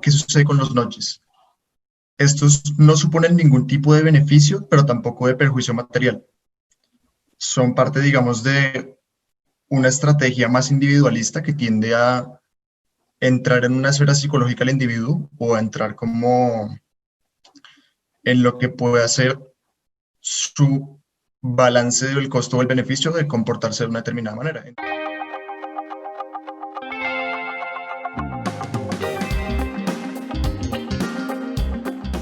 ¿qué sucede con los nudges? Estos no suponen ningún tipo de beneficio, pero tampoco de perjuicio material. Son parte, digamos, de una estrategia más individualista que tiende a entrar en una esfera psicológica del individuo o a entrar como en lo que puede ser su balance del costo o el beneficio de comportarse de una determinada manera.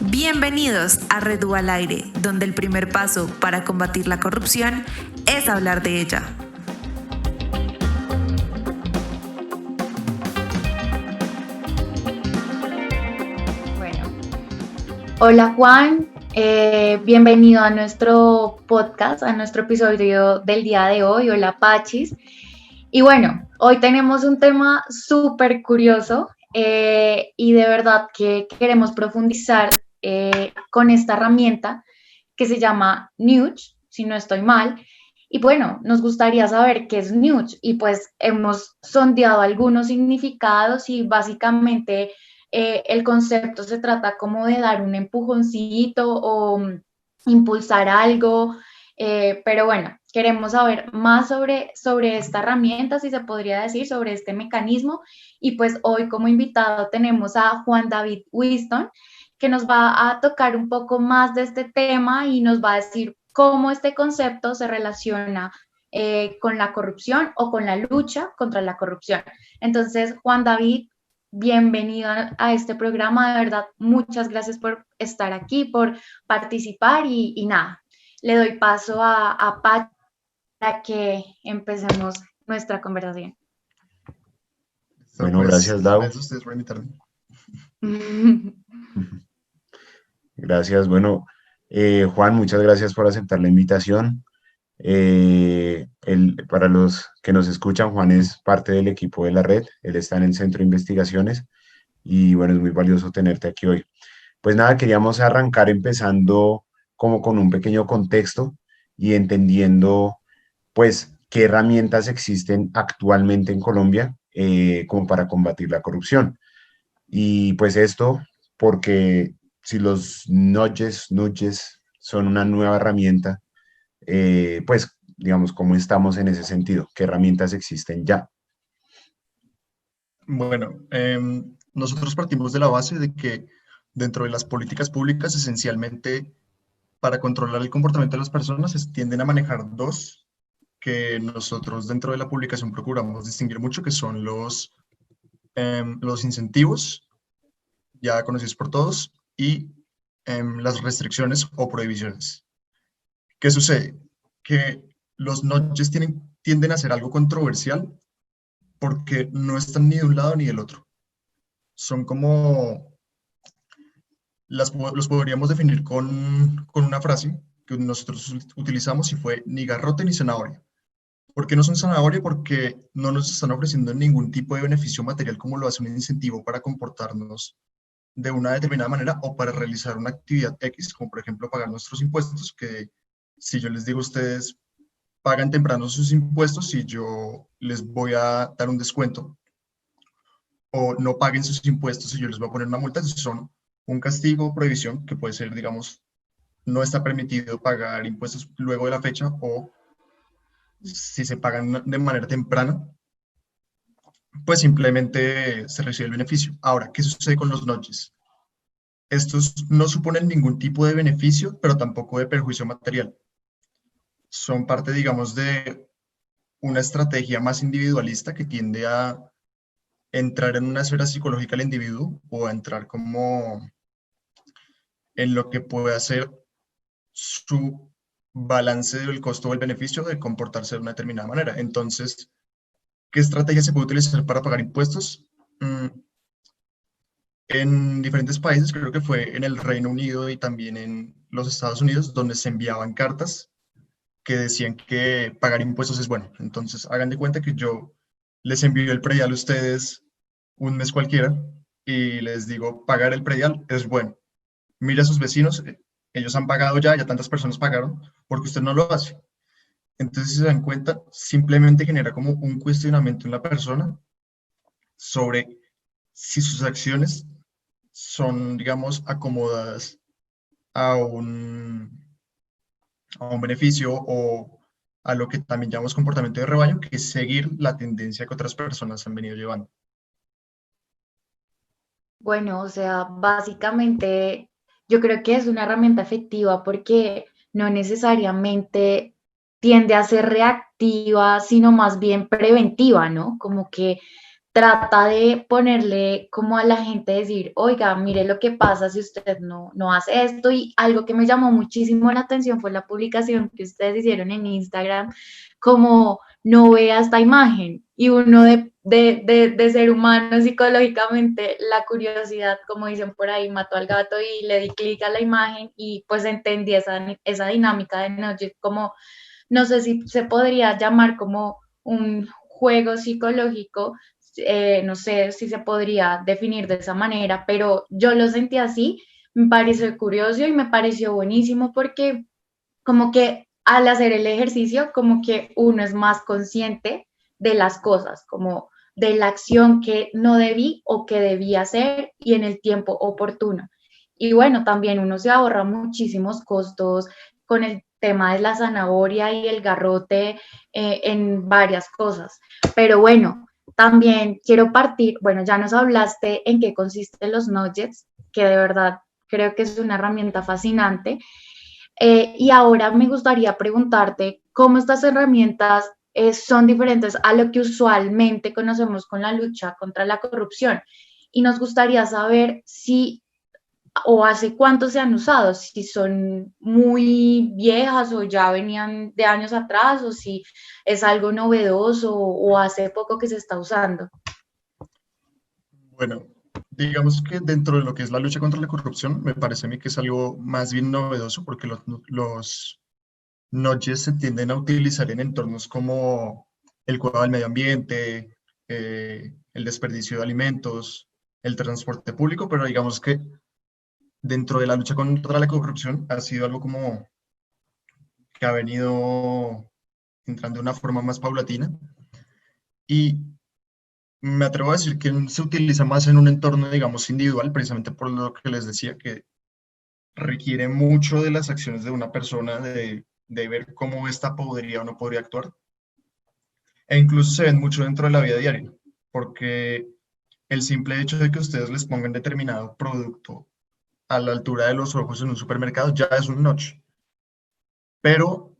Bienvenidos a Redu al Aire, donde el primer paso para combatir la corrupción es hablar de ella. Bueno, hola Juan, bienvenido a nuestro podcast, a nuestro episodio del día de hoy. Hola Pachis. Y bueno, hoy tenemos un tema súper curioso y de verdad que queremos profundizar con esta herramienta que se llama Nudge, si no estoy mal. Y bueno, nos gustaría saber qué es Nudge y pues hemos sondeado algunos significados y básicamente el concepto se trata como de dar un empujoncito o impulsar algo, pero bueno, queremos saber más sobre esta herramienta, si se podría decir, sobre este mecanismo. Y pues hoy como invitado tenemos a Juan David Winston, que nos va a tocar un poco más de este tema y nos va a decir cómo este concepto se relaciona con la corrupción o con la lucha contra la corrupción. Entonces, Juan David, bienvenido a este programa, de verdad, muchas gracias por estar aquí, por participar y nada, le doy paso a Pat para que empecemos nuestra conversación. Bueno, gracias, Lau. Gracias a ustedes por invitarme. Gracias, bueno, Juan, muchas gracias por aceptar la invitación. Para los que nos escuchan, Juan es parte del equipo de la red, él está en el Centro de Investigaciones y bueno, es muy valioso tenerte aquí hoy. Pues nada, queríamos arrancar empezando como con un pequeño contexto y entendiendo pues qué herramientas existen actualmente en Colombia como para combatir la corrupción. Y pues esto porque si los nudges son una nueva herramienta, pues digamos, ¿cómo estamos en ese sentido? ¿Qué herramientas existen ya? Bueno, nosotros partimos de la base de que dentro de las políticas públicas, esencialmente, para controlar el comportamiento de las personas, se tienden a manejar dos que nosotros dentro de la publicación procuramos distinguir mucho, que son los incentivos, ya conocidos por todos, y las restricciones o prohibiciones. ¿Qué sucede? Que los nudges tienden a ser algo controversial porque no están ni de un lado ni del otro. Son como, los podríamos definir con una frase que nosotros utilizamos y fue ni garrote ni zanahoria. ¿Por qué no son zanahoria? Porque no nos están ofreciendo ningún tipo de beneficio material como lo hace un incentivo para comportarnos de una determinada manera o para realizar una actividad X, como por ejemplo pagar nuestros impuestos, que si yo les digo a ustedes, pagan temprano sus impuestos y yo les voy a dar un descuento, o no paguen sus impuestos y yo les voy a poner una multa, son un castigo o prohibición que puede ser, digamos, no está permitido pagar impuestos luego de la fecha o si se pagan de manera temprana, pues simplemente se recibe el beneficio. Ahora, ¿qué sucede con los nudges? Estos no suponen ningún tipo de beneficio, pero tampoco de perjuicio material. Son parte, digamos, de una estrategia más individualista que tiende a entrar en una esfera psicológica del individuo o a entrar como en lo que puede ser su balance del costo o el beneficio de comportarse de una determinada manera. Entonces, ¿qué estrategia se puede utilizar para pagar impuestos? En diferentes países, creo que fue en el Reino Unido y también en los Estados Unidos, donde se enviaban cartas que decían que pagar impuestos es bueno. Entonces, hagan de cuenta que yo les envío el predial a ustedes un mes cualquiera y les digo, pagar el predial es bueno. Mira a sus vecinos, ellos han pagado ya tantas personas pagaron, porque usted no lo hace. Entonces, si se dan cuenta, simplemente genera como un cuestionamiento en la persona sobre si sus acciones son, digamos, acomodadas a a un beneficio o a lo que también llamamos comportamiento de rebaño, que es seguir la tendencia que otras personas han venido llevando. Bueno, o sea, básicamente yo creo que es una herramienta efectiva porque no necesariamente tiende a ser reactiva, sino más bien preventiva, ¿no? Como que trata de ponerle como a la gente decir, oiga, mire lo que pasa si usted no hace esto. Y algo que me llamó muchísimo la atención fue la publicación que ustedes hicieron en Instagram, como no vea esta imagen. Y uno de ser humano psicológicamente, la curiosidad, como dicen por ahí, mató al gato y le di clic a la imagen y pues entendí esa dinámica de noche, como no sé si se podría llamar como un juego psicológico, no sé si se podría definir de esa manera, pero yo lo sentí así, me pareció curioso y me pareció buenísimo porque como que al hacer el ejercicio, como que uno es más consciente de las cosas, como de la acción que no debí o que debí hacer y en el tiempo oportuno. Y bueno, también uno se ahorra muchísimos costos con el tema de la zanahoria y el garrote en varias cosas. Pero bueno, también quiero partir, bueno, ya nos hablaste en qué consisten los nuggets, que de verdad creo que es una herramienta fascinante. Y ahora me gustaría preguntarte cómo estas herramientas son diferentes a lo que usualmente conocemos con la lucha contra la corrupción. Y nos gustaría saber si o hace cuánto se han usado, si son muy viejas o ya venían de años atrás o si es algo novedoso o hace poco que se está usando. Bueno, digamos que dentro de lo que es la lucha contra la corrupción, me parece a mí que es algo más bien novedoso porque los nudges se tienden a utilizar en entornos como el cuidado del medio ambiente, el desperdicio de alimentos, el transporte público, pero digamos que dentro de la lucha contra la corrupción ha sido algo como que ha venido entrando de una forma más paulatina y me atrevo a decir que se utiliza más en un entorno, digamos, individual, precisamente por lo que les decía, que requiere mucho de las acciones de una persona, de ver cómo ésta podría o no podría actuar. E incluso se ven mucho dentro de la vida diaria, porque el simple hecho de que ustedes les pongan determinado producto a la altura de los ojos en un supermercado ya es un notch, pero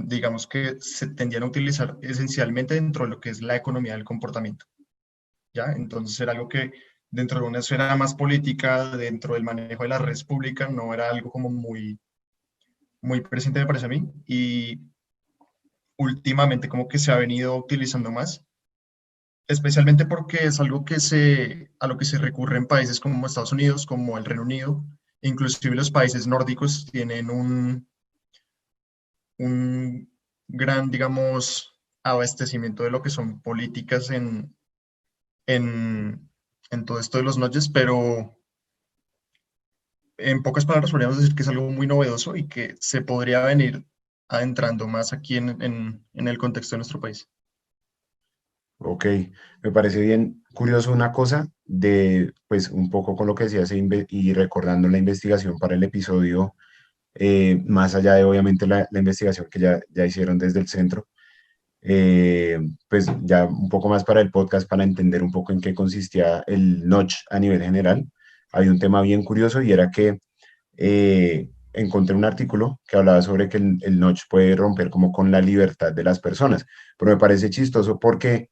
digamos que se tendían a utilizar esencialmente dentro de lo que es la economía del comportamiento, ¿ya? Entonces era algo que dentro de una esfera más política, dentro del manejo de la red pública, no era algo como muy presente, me parece a mí, y últimamente como que se ha venido utilizando más, especialmente porque es algo a lo que se recurre en países como Estados Unidos, como el Reino Unido, inclusive los países nórdicos tienen un gran, digamos, abastecimiento de lo que son políticas en, en todo esto de los nudges, pero en pocas palabras podríamos decir que es algo muy novedoso y que se podría venir adentrando más aquí en el contexto de nuestro país. Ok, me parece bien curioso una cosa de, pues un poco con lo que decías y recordando la investigación para el episodio, más allá de obviamente la investigación que ya hicieron desde el centro, pues ya un poco más para el podcast, para entender un poco en qué consistía el notch a nivel general. Había un tema bien curioso y era que encontré un artículo que hablaba sobre que el notch puede romper como con la libertad de las personas, pero me parece chistoso porque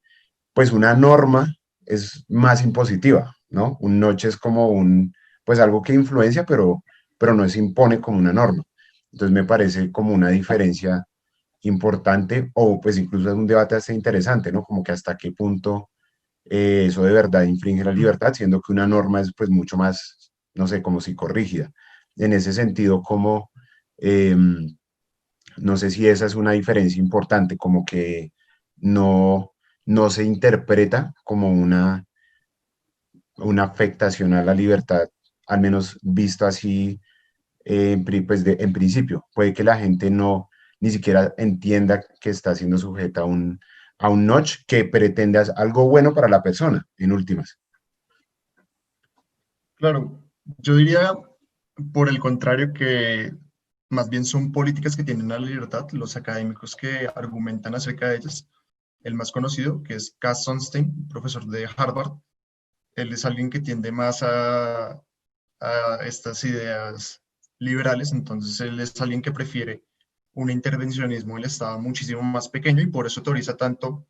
pues una norma es más impositiva, ¿no? Un notch es como pues algo que influencia, pero no se impone como una norma. Entonces me parece como una diferencia importante o pues incluso es un debate hasta interesante, ¿no? Como que hasta qué punto eso de verdad infringe la libertad, siendo que una norma es pues mucho más, no sé, como psicorrígida. En ese sentido, como, eh, no sé si esa es una diferencia importante, como que no se interpreta como una afectación a la libertad, al menos visto así pues en principio. Puede que la gente no ni siquiera entienda que está siendo sujeta a un notch que pretende hacer algo bueno para la persona, en últimas. Claro, yo diría por el contrario que más bien son políticas que tienen a la libertad, los académicos que argumentan acerca de ellas. El más conocido, que es Cass Sunstein, profesor de Harvard, él es alguien que tiende más a estas ideas liberales, entonces él es alguien que prefiere un intervencionismo del Estado muchísimo más pequeño y por eso teoriza tanto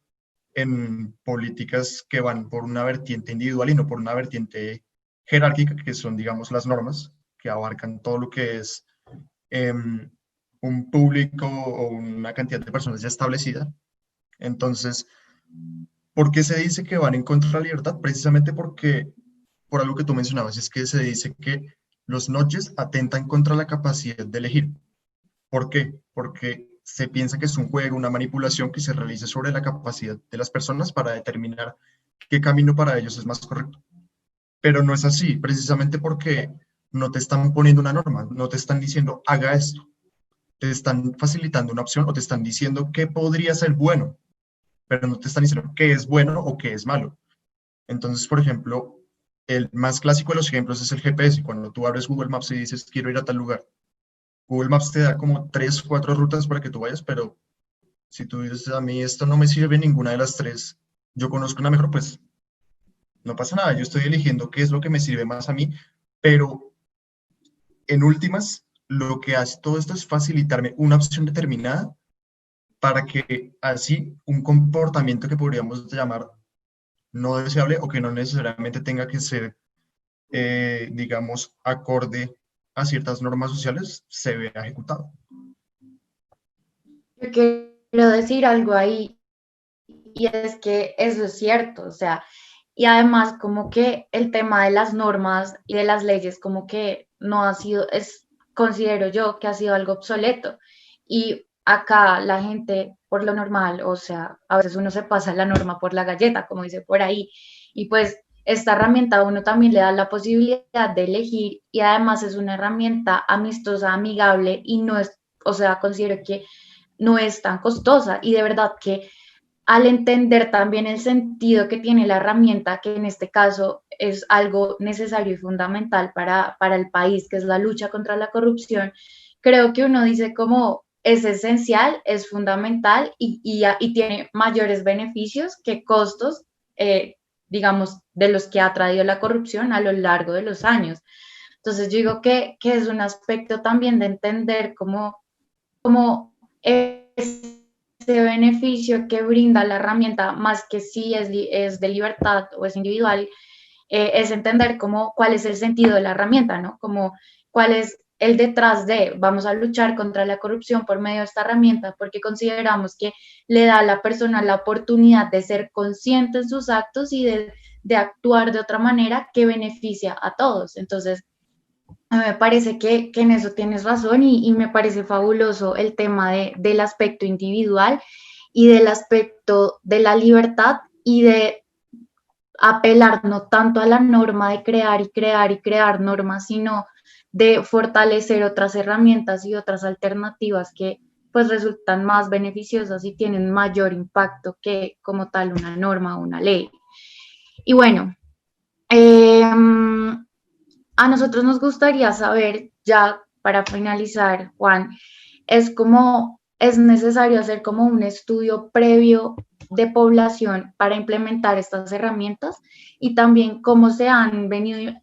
en políticas que van por una vertiente individual y no por una vertiente jerárquica, que son, digamos, las normas, que abarcan todo lo que es un público o una cantidad de personas ya establecida. Entonces, ¿por qué se dice que van en contra de la libertad? Precisamente porque, por algo que tú mencionabas, es que se dice que los nudges atentan contra la capacidad de elegir. ¿Por qué? Porque se piensa que es un juego, una manipulación que se realiza sobre la capacidad de las personas para determinar qué camino para ellos es más correcto. Pero no es así, precisamente porque no te están poniendo una norma, no te están diciendo haga esto, te están facilitando una opción o te están diciendo qué podría ser bueno, pero no te están diciendo qué es bueno o qué es malo. Entonces, por ejemplo, el más clásico de los ejemplos es el GPS. Cuando tú abres Google Maps y dices quiero ir a tal lugar, Google Maps te da como 3, 4 rutas para que tú vayas, pero si tú dices a mí esto no me sirve ninguna de las tres, yo conozco una mejor, pues no pasa nada, yo estoy eligiendo qué es lo que me sirve más a mí, pero en últimas, lo que hace todo esto es facilitarme una opción determinada para que así un comportamiento que podríamos llamar no deseable o que no necesariamente tenga que ser, digamos, acorde a ciertas normas sociales, se vea ejecutado. Yo quiero decir algo ahí, y es que eso es cierto, o sea, y además como que el tema de las normas y de las leyes como que no ha sido, considero yo que ha sido algo obsoleto. Y acá la gente, por lo normal, o sea, a veces uno se pasa la norma por la galleta, como dice por ahí, y pues esta herramienta a uno también le da la posibilidad de elegir y además es una herramienta amistosa, amigable y no es, o sea, considero que no es tan costosa y de verdad que al entender también el sentido que tiene la herramienta, que en este caso es algo necesario y fundamental para el país, que es la lucha contra la corrupción, creo que uno dice como es esencial, es fundamental y tiene mayores beneficios que costos, digamos, de los que ha traído la corrupción a lo largo de los años. Entonces yo digo que es un aspecto también de entender cómo ese beneficio que brinda la herramienta, más que si es de libertad o es individual, es entender cuál es el sentido de la herramienta, ¿no? Como cuál es el detrás de, vamos a luchar contra la corrupción por medio de esta herramienta, porque consideramos que le da a la persona la oportunidad de ser consciente en sus actos y de actuar de otra manera que beneficia a todos. Entonces, a mí me parece que en eso tienes razón y me parece fabuloso el tema del aspecto individual y del aspecto de la libertad y de apelar no tanto a la norma de crear y crear y crear normas, sino de fortalecer otras herramientas y otras alternativas que pues resultan más beneficiosas y tienen mayor impacto que como tal una norma o una ley. Y bueno, a nosotros nos gustaría saber, ya para finalizar, Juan, es como es necesario hacer como un estudio previo de población para implementar estas herramientas y también cómo se han venido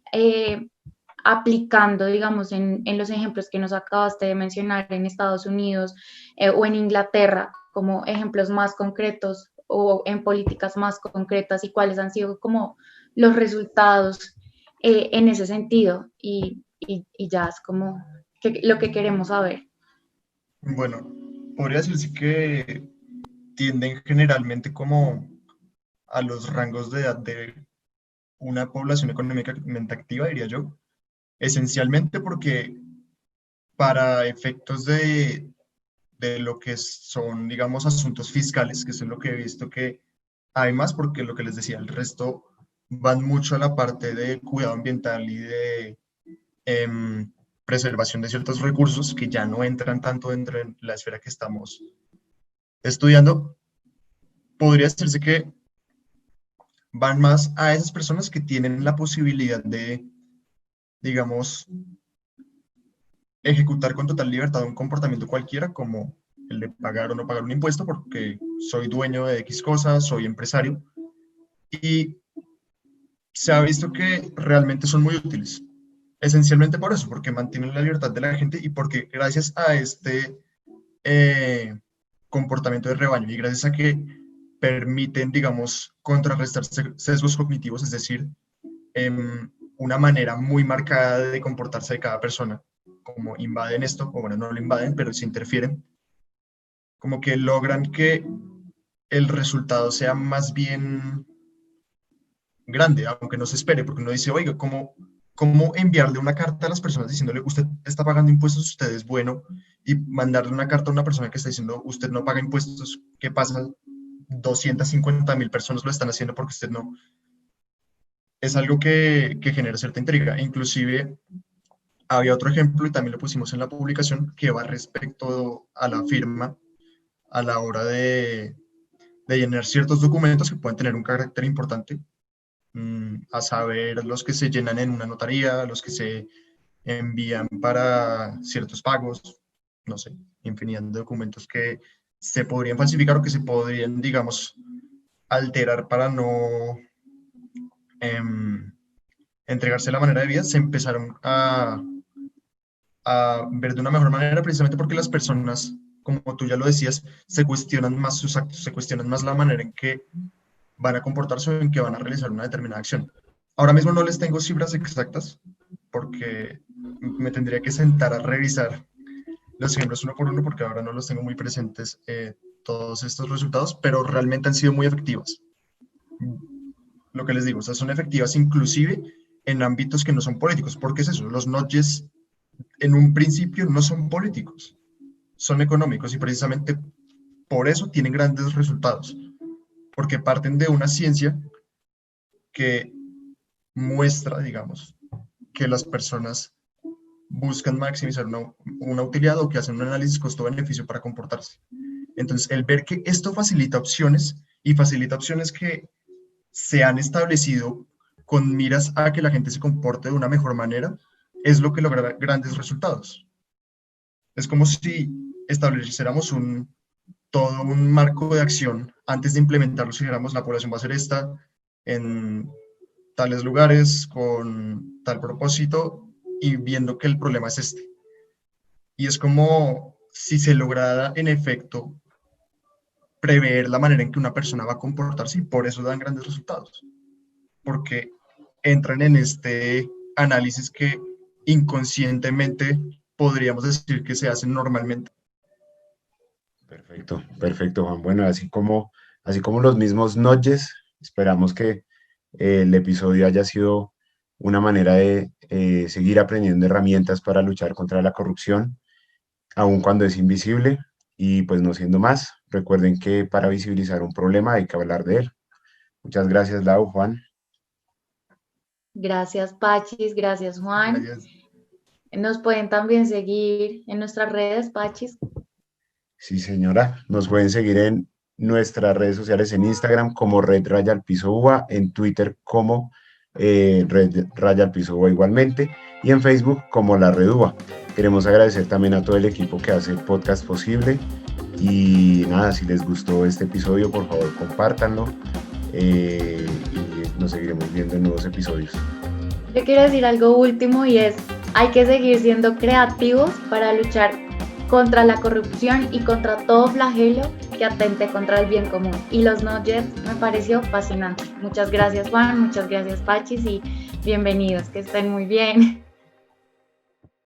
aplicando, digamos, en los ejemplos que nos acabaste de mencionar en Estados Unidos o en Inglaterra, como ejemplos más concretos o en políticas más concretas y cuáles han sido como los resultados en ese sentido y ya es como lo que queremos saber. Bueno, podría decirse que tienden generalmente como a los rangos de edad de una población económicamente activa, diría yo, esencialmente porque para efectos de lo que son, digamos, asuntos fiscales, que es lo que he visto que hay más, porque lo que les decía, el resto van mucho a la parte de cuidado ambiental y de preservación de ciertos recursos que ya no entran tanto dentro de la esfera que estamos estudiando. Podría decirse que van más a esas personas que tienen la posibilidad digamos, ejecutar con total libertad un comportamiento cualquiera, como el de pagar o no pagar un impuesto, porque soy dueño de X cosas, soy empresario, y se ha visto que realmente son muy útiles. Esencialmente por eso, porque mantienen la libertad de la gente y porque gracias a este comportamiento de rebaño y gracias a que permiten, digamos, contrarrestar sesgos cognitivos, es decir, una manera muy marcada de comportarse de cada persona, como invaden esto, o bueno, no lo invaden, pero se interfieren, como que logran que el resultado sea más bien grande, aunque no se espere, porque uno dice, oiga, ¿cómo enviarle una carta a las personas diciéndole, usted está pagando impuestos, usted es bueno, y mandarle una carta a una persona que está diciendo, usted no paga impuestos, ¿qué pasa? 250.000 personas lo están haciendo porque usted no. Es algo que genera cierta intriga. Inclusive, había otro ejemplo, y también lo pusimos en la publicación, que va respecto a la firma a la hora de llenar ciertos documentos que pueden tener un carácter importante, a saber, los que se llenan en una notaría, los que se envían para ciertos pagos, no sé, infinidad de documentos que se podrían falsificar o que se podrían, digamos, alterar para no entregarse de la manera debida, se empezaron a ver de una mejor manera, precisamente porque las personas, como tú ya lo decías, se cuestionan más sus actos, se cuestionan más la manera en que van a comportarse o en que van a realizar una determinada acción. Ahora mismo no les tengo cifras exactas porque me tendría que sentar a revisar los ejemplos uno por uno porque ahora no los tengo muy presentes todos estos resultados, pero realmente han sido muy efectivas. Lo que les digo, o sea, son efectivas inclusive en ámbitos que no son políticos. ¿Por qué es eso? Los nudges en un principio no son políticos, son económicos y precisamente por eso tienen grandes resultados, porque parten de una ciencia que muestra, digamos, que las personas buscan maximizar una utilidad o que hacen un análisis costo-beneficio para comportarse. Entonces, el ver que esto facilita opciones y facilita opciones que se han establecido con miras a que la gente se comporte de una mejor manera, es lo que logra grandes resultados. Es como si estableciéramos todo un marco de acción antes de implementarlo, si dijéramos la población va a ser esta, en tales lugares, con tal propósito, y viendo que el problema es este. Y es como si se lograra, en efecto, prever la manera en que una persona va a comportarse, y por eso dan grandes resultados. Porque entran en este análisis que inconscientemente podríamos decir que se hacen normalmente. Perfecto, perfecto, Juan. Bueno, así como los mismos nudges, esperamos que el episodio haya sido una manera de seguir aprendiendo herramientas para luchar contra la corrupción, aun cuando es invisible. Y pues no siendo más, recuerden que para visibilizar un problema hay que hablar de él. Muchas gracias, Lau, Juan. Gracias, Pachis, gracias, Juan. Gracias. Nos pueden también seguir en nuestras redes, Pachis. Sí, señora. Nos pueden seguir en nuestras redes sociales, en Instagram como Red Raya al Piso UA, en Twitter como Red Raya al Piso UA igualmente, y en Facebook como La Red UA. Queremos agradecer también a todo el equipo que hace el podcast posible. Y nada, si les gustó este episodio, por favor, compártanlo. Y nos seguiremos viendo en nuevos episodios. Yo quiero decir algo último y es, hay que seguir siendo creativos para luchar contra la corrupción y contra todo flagelo que atente contra el bien común. Y los nudges me pareció fascinante. Muchas gracias, Juan, muchas gracias, Pachis, y bienvenidos, que estén muy bien.